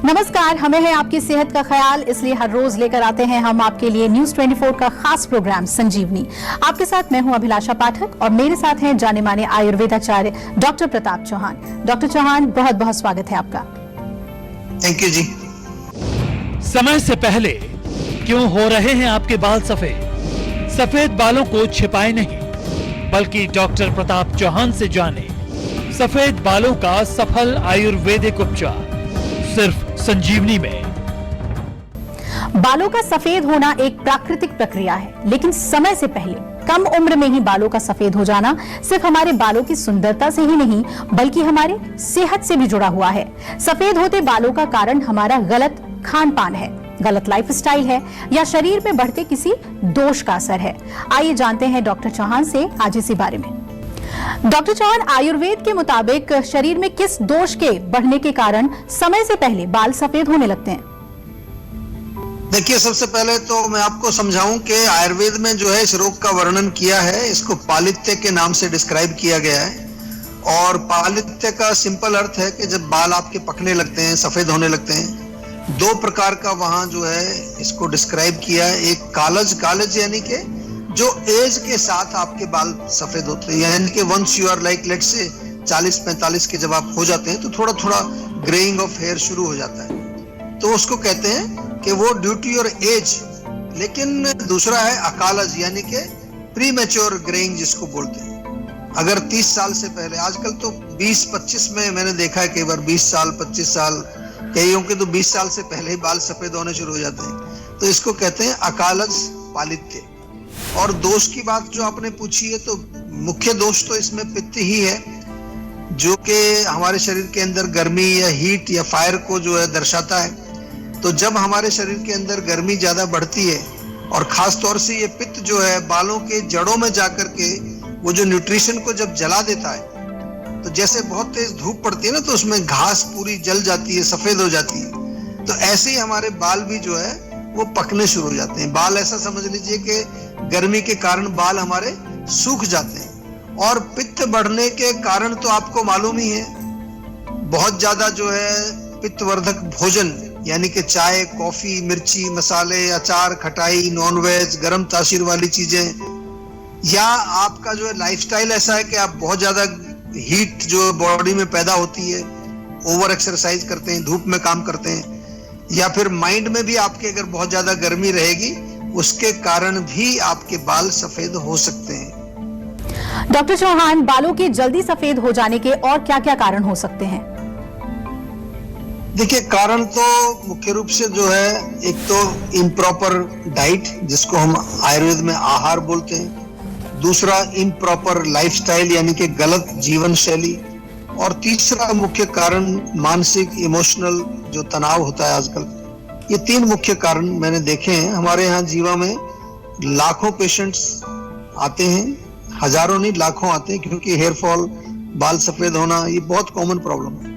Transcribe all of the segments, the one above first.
नमस्कार, हमें है आपकी सेहत का ख्याल, इसलिए हर रोज लेकर आते हैं हम आपके लिए न्यूज 24 का खास प्रोग्राम संजीवनी। आपके साथ मैं हूं अभिलाषा पाठक और मेरे साथ हैं जाने माने आयुर्वेदाचार्य डॉक्टर प्रताप चौहान। डॉक्टर चौहान, बहुत बहुत स्वागत है आपका। थैंक यू जी। समय से पहले क्यों हो रहे हैं आपके बाल सफेद? सफेद बालों को छिपाए नहीं, बल्कि डॉक्टर प्रताप चौहान से जाने सफेद बालों का सफल आयुर्वेदिक उपचार सिर्फ संजीवनी में। बालों का सफेद होना एक प्राकृतिक प्रक्रिया है, लेकिन समय से पहले कम उम्र में ही बालों का सफेद हो जाना सिर्फ हमारे बालों की सुंदरता से ही नहीं, बल्कि हमारे सेहत से भी जुड़ा हुआ है। सफेद होते बालों का कारण हमारा गलत खान पान है, गलत लाइफस्टाइल है या शरीर में बढ़ते किसी दोष का असर है। आइए जानते हैं डॉक्टर चौहान से आज इसी बारे में। डॉक्टर चौहान, आयुर्वेद के मुताबिक शरीर में किस दोष के बढ़ने के कारण समय से पहले बाल सफेद होने लगते हैं? देखिए, सबसे पहले तो मैं आपको समझाऊं कि आयुर्वेद में जो है इस रोग का वर्णन किया है, इसको पालित्य के नाम से डिस्क्राइब किया गया है। और पालित्य का सिंपल अर्थ है कि जब बाल आपके पकने लगते हैं, सफेद होने लगते हैं। दो प्रकार का वहां जो है इसको डिस्क्राइब किया है। एक कालज यानी कि जो एज के साथ आपके बाल सफेद होते हैं, यानी कि once you are like let's say 40-45 के जब आप हो जाते हैं तो थोड़ा थोड़ा ग्रेइंग ऑफ हेयर शुरू हो जाता है, तो उसको कहते हैं कि वो ड्यू टू योर एज। लेकिन दूसरा है अकालज, यानी कि प्री मैच्योर ग्रेइंग जिसको बोलते हैं। अगर 30 साल से पहले, आजकल तो 20-25 में मैंने देखा है, कई बार 20 साल 25 साल, कईयों के तो 20 साल से पहले ही बाल सफेद होने शुरू हो जाते हैं, तो इसको कहते हैं अकालज पालित्य। और दोष की बात जो आपने पूछी है, तो मुख्य दोष तो इसमें पित्त ही है, जो कि हमारे शरीर के अंदर गर्मी या हीट या फायर को जो है दर्शाता है। तो जब हमारे शरीर के अंदर गर्मी ज्यादा बढ़ती है, और खास तौर से ये पित्त जो है बालों के जड़ों में जाकर के वो जो न्यूट्रिशन को जब जला देता है, तो जैसे बहुत तेज धूप पड़ती है ना, तो उसमें घास पूरी जल जाती है, सफेद हो जाती है। तो ऐसे ही हमारे बाल भी जो है वो पकने शुरू हो जाते हैं। बाल ऐसा समझ लीजिए कि गर्मी के कारण बाल हमारे सूख जाते हैं। और पित्त बढ़ने के कारण तो आपको मालूम ही है, बहुत ज्यादा जो है पित्तवर्धक भोजन, यानी कि चाय, कॉफी, मिर्ची, मसाले, अचार, खटाई, नॉनवेज, गर्म तासीर वाली चीजें, या आपका जो है लाइफस्टाइल ऐसा है कि आप बहुत ज्यादा हीट जो बॉडी में पैदा होती है, ओवर एक्सरसाइज करते हैं, धूप में काम करते हैं, या फिर माइंड में भी आपके अगर बहुत ज्यादा गर्मी रहेगी, उसके कारण भी आपके बाल सफेद हो सकते हैं। डॉक्टर चौहान, बालों के जल्दी सफेद हो जाने के और क्या क्या कारण हो सकते हैं? देखिए, कारण तो मुख्य रूप से जो है, एक तो इम्प्रॉपर डाइट जिसको हम आयुर्वेद में आहार बोलते हैं, दूसरा इम्प्रॉपर लाइफस्टाइल यानी कि गलत जीवन शैली, और तीसरा मुख्य कारण मानसिक इमोशनल जो तनाव होता है आजकल। ये 3 मुख्य कारण मैंने देखे हैं। हमारे यहाँ जीवा में लाखों पेशेंट्स आते हैं, हजारों नहीं लाखों आते हैं, क्योंकि हेयर फॉल, बाल सफेद होना ये बहुत कॉमन प्रॉब्लम है।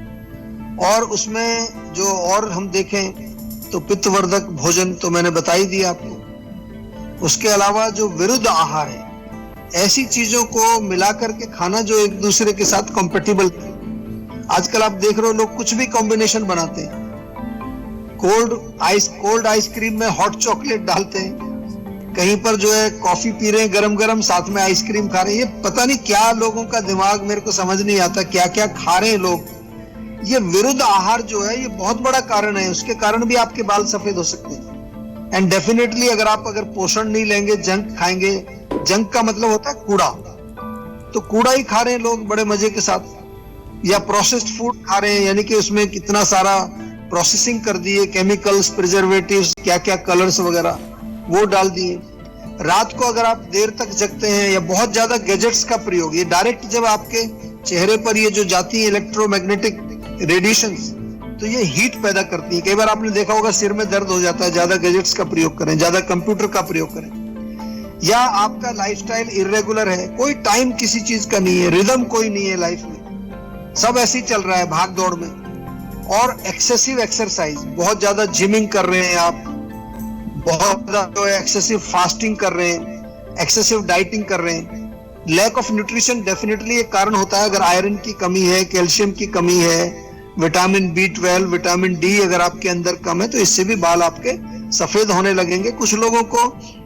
और उसमें जो और हम देखें तो पित्तवर्धक भोजन तो मैंने बता ही दिया आपको। उसके अलावा जो विरुद्ध आहार है, ऐसी चीजों को मिलाकर के खाना जो एक दूसरे के साथ कॉम्पेटिबल। आजकल आप देख रहे हो लोग कुछ भी कॉम्बिनेशन बनाते हैं। कोल्ड आइसक्रीम में हॉट चॉकलेट डालते हैं, कहीं पर जो है कॉफी पी रहे हैं गरम गरम, साथ में आइसक्रीम खा रहे हैं। ये पता नहीं क्या लोगों का दिमाग, मेरे को समझ नहीं आता क्या क्या खा रहे हैं लोग। ये विरुद्ध आहार जो है ये बहुत बड़ा कारण है, उसके कारण भी आपके बाल सफेद हो सकते हैं। एंड डेफिनेटली अगर पोषण नहीं लेंगे, जंक खाएंगे, जंक का मतलब होता है कूड़ा, तो कूड़ा ही खा रहे हैं लोग बड़े मजे के साथ, या प्रोसेस्ड फूड खा रहे हैं, यानी कि उसमें कितना सारा प्रोसेसिंग कर दिए, केमिकल्स, प्रिजर्वेटिव्स, क्या क्या कलर्स वगैरह वो डाल दिए। रात को अगर आप देर तक जगते हैं, या बहुत ज्यादा गैजेट्स का प्रयोग, ये डायरेक्ट जब आपके चेहरे पर ये जो जाती है इलेक्ट्रोमैग्नेटिक रेडिएशंस, तो ये हीट पैदा करती है। कई बार आपने देखा होगा सिर में दर्द हो जाता है, ज्यादा गैजेट्स का प्रयोग करें, ज्यादा कंप्यूटर का प्रयोग करें, या आपका लाइफस्टाइल इर्रेगुलर है, कोई टाइम किसी चीज का नहीं है, रिदम कोई नहीं है लाइफ में, सब ऐसे ही चल रहा है भाग दौड़ में। और एक्सेसिव एक्सरसाइज, बहुत ज्यादा जिमिंग कर रहे हैं आप, बहुत ज्यादा जो है एक्सेसिव फास्टिंग कर रहे हैं, एक्सेसिव डाइटिंग कर रहे हैं, लैक ऑफ न्यूट्रिशन डेफिनेटली एक कारण होता है। अगर आयरन की कमी है, कैल्शियम की कमी है, विटामिन B12, विटामिन D अगर आपके अंदर कम है तो इससे भी बाल आपके सफेद होने लगेंगे। कुछ लोगों को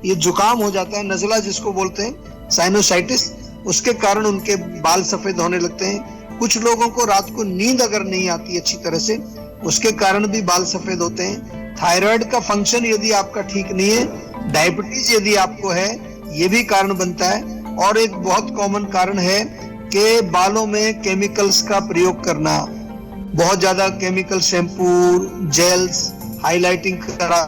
ये जुकाम हो जाता है, नजला जिसको बोलते हैं, साइनोसाइटिस, उसके कारण उनके बाल सफेद होने लगते हैं। कुछ लोगों को रात को नींद अगर नहीं आती अच्छी तरह से, उसके कारण भी बाल सफेद होते हैं। थायराइड का फंक्शन यदि आपका ठीक नहीं है, डायबिटीज यदि आपको है, ये भी कारण बनता है। और एक बहुत कॉमन कारण है कि बालों में केमिकल्स का प्रयोग करना, बहुत ज्यादा केमिकल शैम्पू, जेल्स, हाइलाइटिंग करा,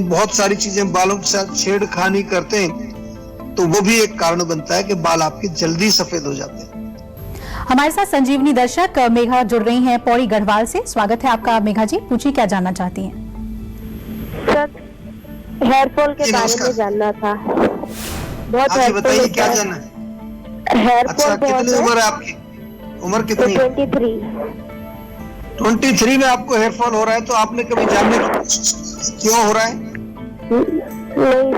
बहुत सारी चीजें बालों के साथ छेड़खानी करते हैं, तो वो भी एक कारण बनता है कि बाल आपके जल्दी सफेद हो जाते हैं। हमारे साथ संजीवनी दर्शक मेघा जुड़ रही हैं पौड़ी गढ़वाल से। स्वागत है आपका मेघा जी, पूछिए क्या जानना चाहती हैं? सर, हेयर फॉल के बारे में जानना था। बहुत हाँ जी, बताइए क्या जानना है? हेयर अच्छा, फॉल कितनी उम्र है आपकी? उम्र कितनी? 23 में आपको हेयर फॉल हो रहा है, तो आपने कभी जानने की कोशिश की क्यों हो रहा है? नहीं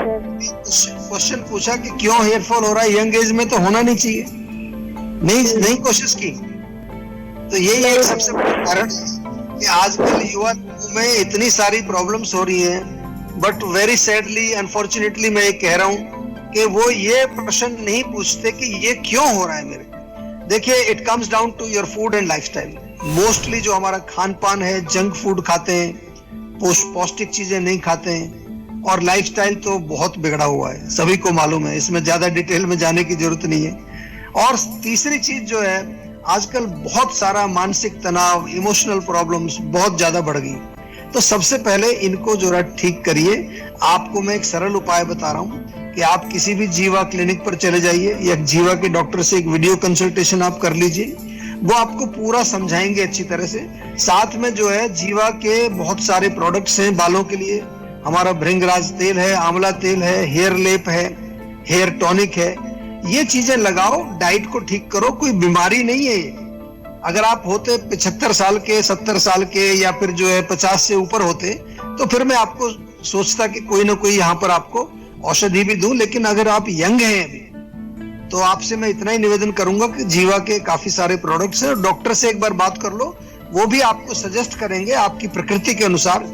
सर। क्वेश्चन पूछा कि क्यों हेयर फॉल हो रहा है? यंग एज में तो होना नहीं चाहिए, नहीं कोशिश की, तो यही एक सबसे बड़ा कारण है कि आजकल युवा में इतनी सारी प्रॉब्लम्स हो रही हैं। बट वेरी सैडली, अनफॉर्चुनेटली मैं ये कह रहा हूँ कि वो ये प्रश्न नहीं पूछते कि ये क्यों हो रहा है मेरे। देखिए, it comes down to your food and lifestyle. Mostly जो हमारा खान पान है, जंक फूड खाते हैं, पौष्टिक चीजें नहीं खाते हैं, और लाइफस्टाइल तो बहुत बिगड़ा हुआ है, सभी को मालूम है, इसमें ज्यादा डिटेल में जाने की जरूरत नहीं है। और तीसरी चीज जो है, आजकल बहुत सारा मानसिक तनाव, इमोशनल प्रॉब्लम्स बहुत ज्यादा बढ़ गई। तो सबसे पहले इनको जो है ठीक करिए। आपको मैं एक सरल उपाय बता रहा हूँ कि आप किसी भी जीवा क्लिनिक पर चले जाइए या जीवा के डॉक्टर से एक वीडियो कंसल्टेशन आप कर लीजिए, वो आपको पूरा समझाएंगे अच्छी तरह से। साथ में जो है जीवा के बहुत सारे प्रोडक्ट्स हैं बालों के लिए। हमारा भृंगराज तेल है, आंवला तेल है, हेयर लेप है, हेयर टॉनिक है, ये चीजें लगाओ, डाइट को ठीक करो। कोई बीमारी नहीं है ये। अगर आप होते 75 साल के, 70 साल के, या फिर जो है 50 से ऊपर होते, तो फिर मैं आपको सोचता कि कोई ना कोई यहाँ पर आपको औषधि भी दूं। लेकिन अगर आप यंग हैं अभी, तो आपसे मैं इतना ही निवेदन करूंगा कि जीवा के काफी सारे प्रोडक्ट्स हैं। डॉक्टर से एक बार बात कर लो, वो भी आपको सजेस्ट करेंगे आपकी प्रकृति के अनुसार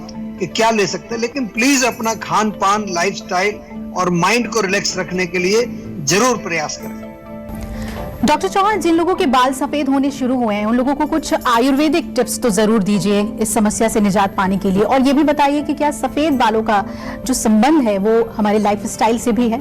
कि क्या ले सकते हैं। लेकिन प्लीज अपना खान पान, लाइफस्टाइल और माइंड को रिलैक्स रखने के लिए जरूर प्रयास करें। डॉक्टर चौहान, जिन लोगों के बाल सफेद होने शुरू हुए हैं, उन लोगों को कुछ आयुर्वेदिक टिप्स तो जरूर दीजिए इस समस्या से निजात पाने के लिए। और ये भी बताइए कि क्या सफेद बालों का जो संबंध है वो हमारे लाइफस्टाइल से भी है?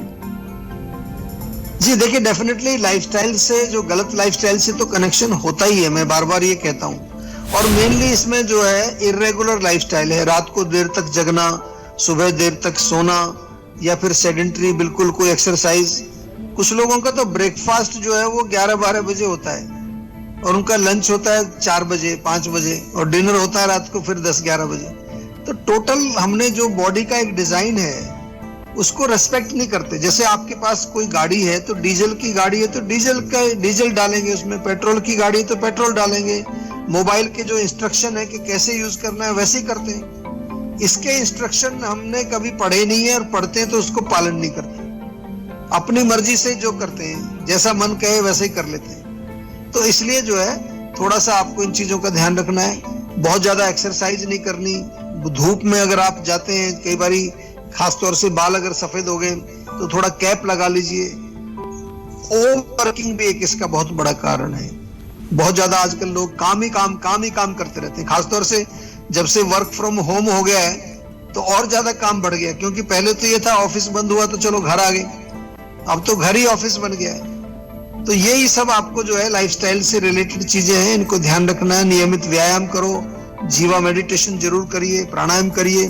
जी देखिए, डेफिनेटली लाइफस्टाइल से, जो गलत लाइफस्टाइल से तो कनेक्शन होता ही है, मैं बार बार ये कहता हूँ। और मेनली इसमें जो है इर्रेगुलर लाइफस्टाइल है, रात को देर तक जगना, सुबह देर तक सोना, या फिर सेडेंटरी, बिल्कुल कोई एक्सरसाइज। कुछ लोगों का तो ब्रेकफास्ट जो है वो 11-12 बजे होता है, और उनका लंच होता है 4 बजे, 5 बजे, और डिनर होता है रात को फिर 10-11 बजे। तो टोटल हमने जो बॉडी का एक डिजाइन है उसको रेस्पेक्ट नहीं करते। जैसे आपके पास कोई गाड़ी है, तो डीजल की गाड़ी है तो डीजल डालेंगे उसमें, पेट्रोल की गाड़ी है तो पेट्रोल डालेंगे। मोबाइल के जो इंस्ट्रक्शन है कि कैसे यूज करना है वैसे ही करते हैं। इसके इंस्ट्रक्शन हमने कभी पढ़े नहीं है, और पढ़ते हैं तो उसको पालन नहीं करते, अपनी मर्जी से जो करते हैं, जैसा मन कहे वैसे ही कर लेते हैं। तो इसलिए जो है थोड़ा सा आपको इन चीजों का ध्यान रखना है। बहुत ज्यादा एक्सरसाइज नहीं करनी। धूप में अगर आप जाते हैं, कई बारी खासतौर से बाल अगर सफेद हो गए तो थोड़ा कैप लगा लीजिए। ओवर वर्किंग भी एक इसका बहुत बड़ा कारण है। बहुत ज्यादा आजकल लोग काम ही काम करते रहते हैं। खासतौर से जब से वर्क फ्रॉम होम हो गया है तो और ज्यादा काम बढ़ गया, क्योंकि पहले तो ये था ऑफिस बंद हुआ तो चलो घर आ गए, अब तो घर ही ऑफिस बन गया है। तो यही सब आपको जो है लाइफस्टाइल से रिलेटेड चीजें हैं, इनको ध्यान रखना है। नियमित व्यायाम करो, जीवा मेडिटेशन जरूर करिए, प्राणायाम करिए,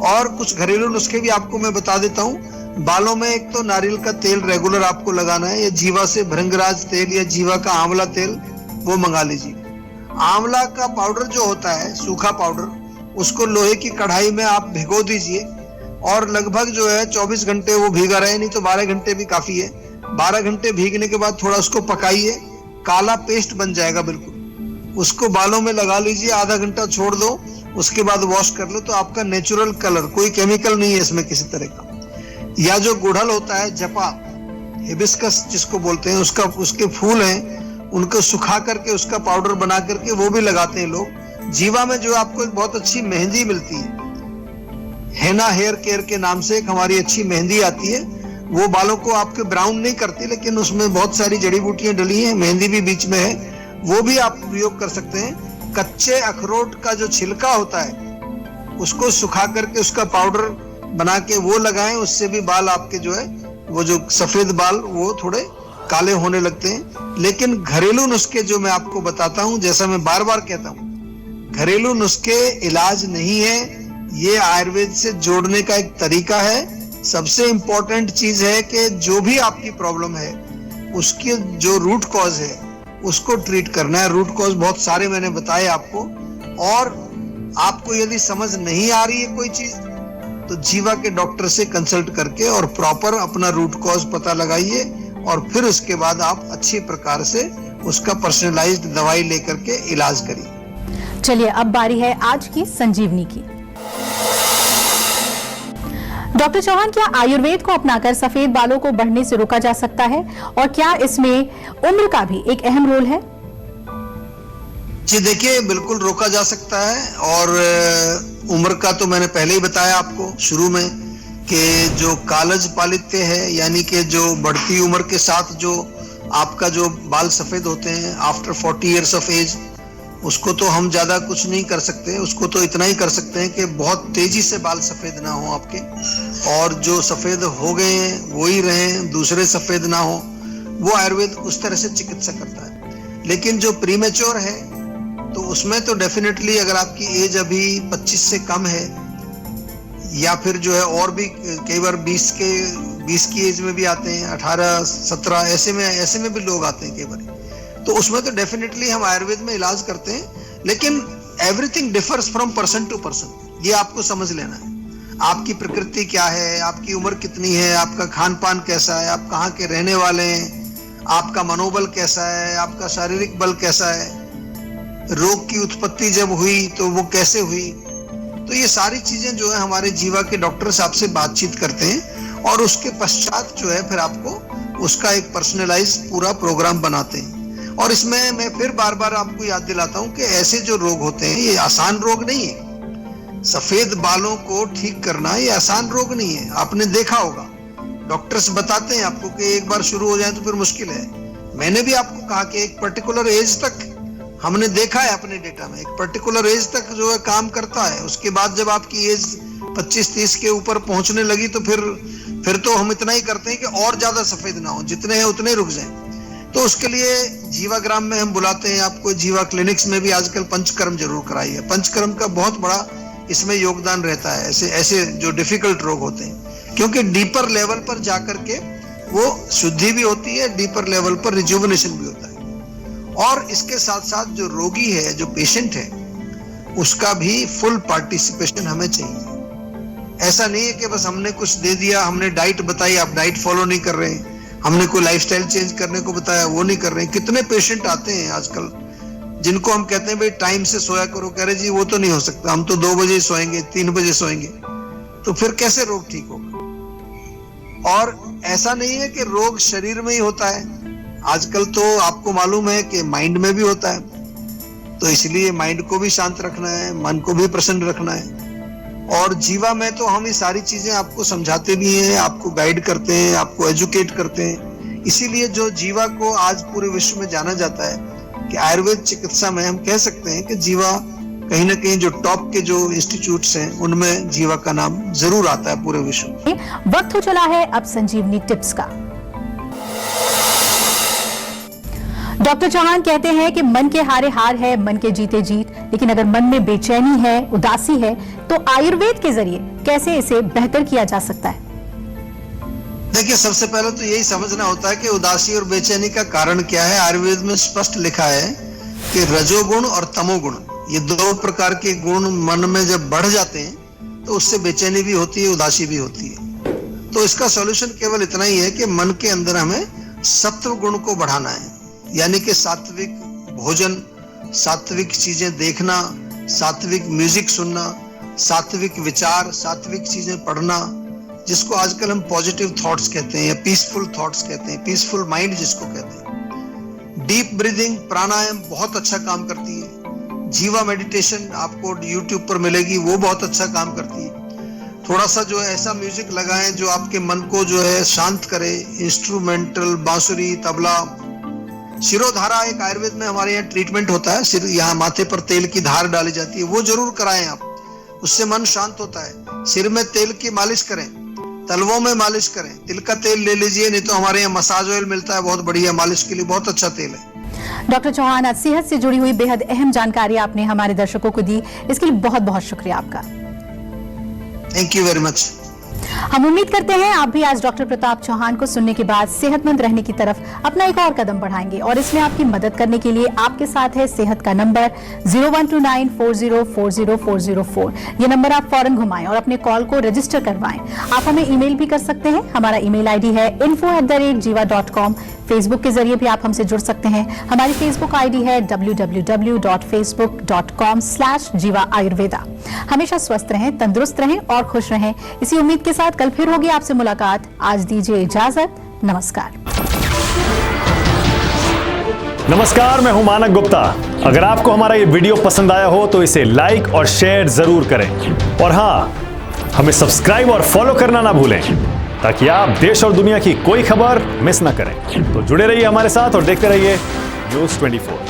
और कुछ घरेलू नुस्खे भी आपको मैं बता देता हूँ। बालों में एक तो नारियल का तेल रेगुलर आपको लगाना है, या जीवा से भृंगराज तेल या जीवा का आंवला तेल वो मंगा लीजिए। आंवला का पाउडर जो होता है, सूखा पाउडर, उसको लोहे की कढ़ाई में आप भिगो दीजिए, और लगभग जो है 24 घंटे वो भीगा रहे, नहीं तो 12 घंटे भी काफी है। 12 घंटे भीगने के बाद थोड़ा उसको पकाइए, काला पेस्ट बन जाएगा बिल्कुल। उसको बालों में लगा लीजिए, आधा घंटा छोड़ दो, उसके बाद वॉश कर लो तो आपका नेचुरल कलर, कोई केमिकल नहीं है इसमें किसी तरह का। या जो गुड़हल होता है, जपा, हिबिस्कस जिसको बोलते हैं, उसके फूल हैं, उनको सुखा करके उसका पाउडर बना करके वो भी लगाते हैं लोग। जीवा में जो आपको एक बहुत अच्छी मेहंदी मिलती है, हेना हेयर केयर के नाम से एक हमारी अच्छी मेहंदी आती है, वो बालों को आपके ब्राउन नहीं करती, लेकिन उसमें बहुत सारी जड़ी बूटियां डली हैं, मेहंदी भी बीच में है, वो भी आप प्रयोग कर सकते हैं। कच्चे अखरोट का जो छिलका होता है उसको सुखा करके उसका पाउडर बना के वो लगाएं, उससे भी बाल आपके जो है वो जो सफेद बाल वो थोड़े काले होने लगते हैं। लेकिन घरेलू नुस्खे जो मैं आपको बताता हूं, जैसा मैं बार बार कहता हूं, घरेलू नुस्खे इलाज नहीं है, ये आयुर्वेद से जोड़ने का एक तरीका है। सबसे इंपॉर्टेंट चीज है कि जो भी आपकी प्रॉब्लम है उसकी जो रूट कॉज है उसको ट्रीट करना है। रूट कॉज बहुत सारे मैंने बताए आपको, और आपको यदि समझ नहीं आ रही है कोई चीज तो जीवा के डॉक्टर से कंसल्ट करके और प्रॉपर अपना रूट कॉज पता लगाइए, और फिर उसके बाद आप अच्छी प्रकार से उसका पर्सनलाइज्ड दवाई लेकर के इलाज करिए। चलिए अब बारी है आज की संजीवनी की। डॉक्टर चौहान, क्या आयुर्वेद को अपनाकर सफेद बालों को बढ़ने से रोका जा सकता है, और क्या इसमें उम्र का भी एक अहम रोल है? जी देखिए, बिल्कुल रोका जा सकता है, और उम्र का तो मैंने पहले ही बताया आपको शुरू में कि जो कालज पालित्य है, यानी कि जो बढ़ती उम्र के साथ जो आपका जो बाल सफेद होते हैं आफ्टर 40 इयर्स ऑफ एज, उसको तो हम ज्यादा कुछ नहीं कर सकते। उसको तो इतना ही कर सकते हैं कि बहुत तेजी से बाल सफेद ना हो आपके, और जो सफेद हो गए हैं वो ही रहें, दूसरे सफेद ना हो। वो आयुर्वेद उस तरह से चिकित्सा करता है। लेकिन जो प्रीमेच्योर है तो उसमें तो डेफिनेटली अगर आपकी एज अभी 25 से कम है, या फिर जो है और भी कई बार 20 की एज में भी आते हैं, 18, 17 ऐसे में भी लोग आते हैं कई बार, तो उसमें तो डेफिनेटली हम आयुर्वेद में इलाज करते हैं। लेकिन everything differs from person to person, ये आपको समझ लेना है। आपकी प्रकृति क्या है, आपकी उम्र कितनी है, आपका खान पान कैसा है, आप कहाँ के रहने वाले हैं, आपका मनोबल कैसा है, आपका शारीरिक बल कैसा है, रोग की उत्पत्ति जब हुई तो वो कैसे हुई, तो ये सारी चीजें जो है हमारे जीवा के डॉक्टर साहब से बातचीत करते हैं, और उसके पश्चात जो है फिर आपको उसका एक पर्सनलाइज पूरा प्रोग्राम बनाते हैं। और इसमें मैं फिर बार बार आपको याद दिलाता हूं कि ऐसे जो रोग होते हैं ये आसान रोग नहीं है। सफेद बालों को ठीक करना ये आसान रोग नहीं है। आपने देखा होगा, डॉक्टर्स बताते हैं आपको कि एक बार शुरू हो जाए तो फिर मुश्किल है। मैंने भी आपको कहा कि एक पर्टिकुलर एज तक हमने देखा है अपने डेटा में, एक पर्टिकुलर एज तक जो है काम करता है। उसके बाद जब आपकी एज 25-30 के ऊपर पहुंचने लगी तो फिर तो हम इतना ही करते हैं कि और ज्यादा सफेद ना हो, जितने हैं उतने रुक जाएं। तो उसके लिए जीवाग्राम में हम बुलाते हैं आपको, जीवा क्लिनिक्स में भी आजकल पंचकर्म जरूर कराइए। पंचकर्म का बहुत बड़ा इसमें योगदान रहता है ऐसे जो डिफिकल्ट रोग होते हैं, क्योंकि डीपर लेवल पर जाकर के वो शुद्धि भी होती है, डीपर लेवल पर रिजुविनेशन भी होता है। और इसके साथ साथ जो रोगी है, जो पेशेंट है, उसका भी फुल पार्टिसिपेशन हमें चाहिए। ऐसा नहीं है कि बस हमने कुछ दे दिया, हमने डाइट बताई, आप डाइट फॉलो नहीं कर रहे हैं, हमने कोई लाइफस्टाइल चेंज करने को बताया, वो नहीं कर रहे हैं। कितने पेशेंट आते हैं आजकल जिनको हम कहते हैं भाई टाइम से सोया करो, कह रहे जी वो तो नहीं हो सकता, हम तो 2 बजे सोएंगे, 3 बजे सोएंगे, तो फिर कैसे रोग ठीक होगा। और ऐसा नहीं है कि रोग शरीर में ही होता है, आजकल तो आपको मालूम है कि माइंड में भी होता है। तो इसलिए माइंड को भी शांत रखना है, मन को भी प्रसन्न रखना है। और जीवा में तो हम ये सारी चीजें आपको समझाते भी हैं, आपको गाइड करते हैं, आपको एजुकेट करते हैं। इसीलिए जो जीवा को आज पूरे विश्व में जाना जाता है कि आयुर्वेद चिकित्सा में हम कह सकते हैं कि जीवा कहीं ना कहीं जो टॉप के जो इंस्टीट्यूट्स हैं उनमें जीवा का नाम जरूर आता है पूरे विश्व में। वक्त हो चला है अब संजीवनी टिप्स का। डॉक्टर चौहान कहते हैं कि मन के हारे हार है, मन के जीते जीत। लेकिन अगर मन में बेचैनी है, उदासी है, तो आयुर्वेद के जरिए कैसे इसे बेहतर किया जा सकता है? देखिए, सबसे पहले तो यही समझना होता है कि उदासी और बेचैनी का कारण क्या है। आयुर्वेद में स्पष्ट लिखा है कि रजोगुण और तमोगुण, ये 2 प्रकार के गुण मन में जब बढ़ जाते हैं तो उससे बेचैनी भी होती है, उदासी भी होती है। तो इसका सॉल्यूशन केवल इतना ही है कि मन के अंदर हमें सत्व गुण को बढ़ाना है, यानी कि सात्विक भोजन, सात्विक चीजें देखना, सात्विक म्यूजिक सुनना, सात्विक विचार, सात्विक चीजें पढ़ना, जिसको आजकल हम पॉजिटिव थॉट्स कहते हैं या पीसफुल थॉट्स कहते हैं, पीसफुल माइंड जिसको कहते हैं। डीप ब्रीदिंग, प्राणायाम बहुत अच्छा काम करती है। जीवा मेडिटेशन आपको YouTube पर मिलेगी, वो बहुत अच्छा काम करती है। थोड़ा सा जो है ऐसा म्यूजिक लगाएं जो आपके मन को जो है शांत करे, इंस्ट्रूमेंटल, बांसुरी, तबला। शिरोधारा एक आयुर्वेद में हमारे यहाँ ट्रीटमेंट होता है, सिर यहाँ माथे पर तेल की धार डाली जाती है, वो जरूर कराएं आप, उससे मन शांत होता है। सिर में तेल की मालिश करें, तलवों में मालिश करें, तिल का तेल ले लीजिए, नहीं तो हमारे यहाँ मसाज ऑयल मिलता है, बहुत बढ़िया, मालिश के लिए बहुत अच्छा तेल है। डॉक्टर चौहान, आज सेहत से जुड़ी हुई बेहद अहम जानकारी आपने हमारे दर्शकों को दी, इसके लिए बहुत बहुत शुक्रिया आपका। Thank you very much. हम उम्मीद करते हैं आप भी आज डॉक्टर प्रताप चौहान को सुनने के बाद सेहतमंद रहने की तरफ अपना एक और कदम बढ़ाएंगे, और इसमें आपकी मदद करने के लिए आपके साथ है सेहत का नंबर 0129404040। ये नंबर आप फौरन घुमाएं और अपने कॉल को रजिस्टर करवाएं। आप हमें ईमेल भी कर सकते हैं, हमारा ईमेल आईडी है info@jiva.com। फेसबुक के जरिए भी आप हमसे जुड़ सकते हैं, हमारी फेसबुक आईडी है www.facebook.com/jiva ayurveda। हमेशा स्वस्थ रहें, तंदुरुस्त रहें और खुश रहें, इसी उम्मीद के साथ कल फिर होगी आपसे मुलाकात। आज दीजिए इजाजत, नमस्कार। नमस्कार, मैं हूं मानक गुप्ता। अगर आपको हमारा ये वीडियो पसंद आया हो तो इसे लाइक और शेयर जरूर करें, और हाँ, हमें सब्सक्राइब और फॉलो करना ना भूलें, ताकि आप देश और दुनिया की कोई खबर मिस ना करें। तो जुड़े रहिए हमारे साथ और देखते रहिए News 24।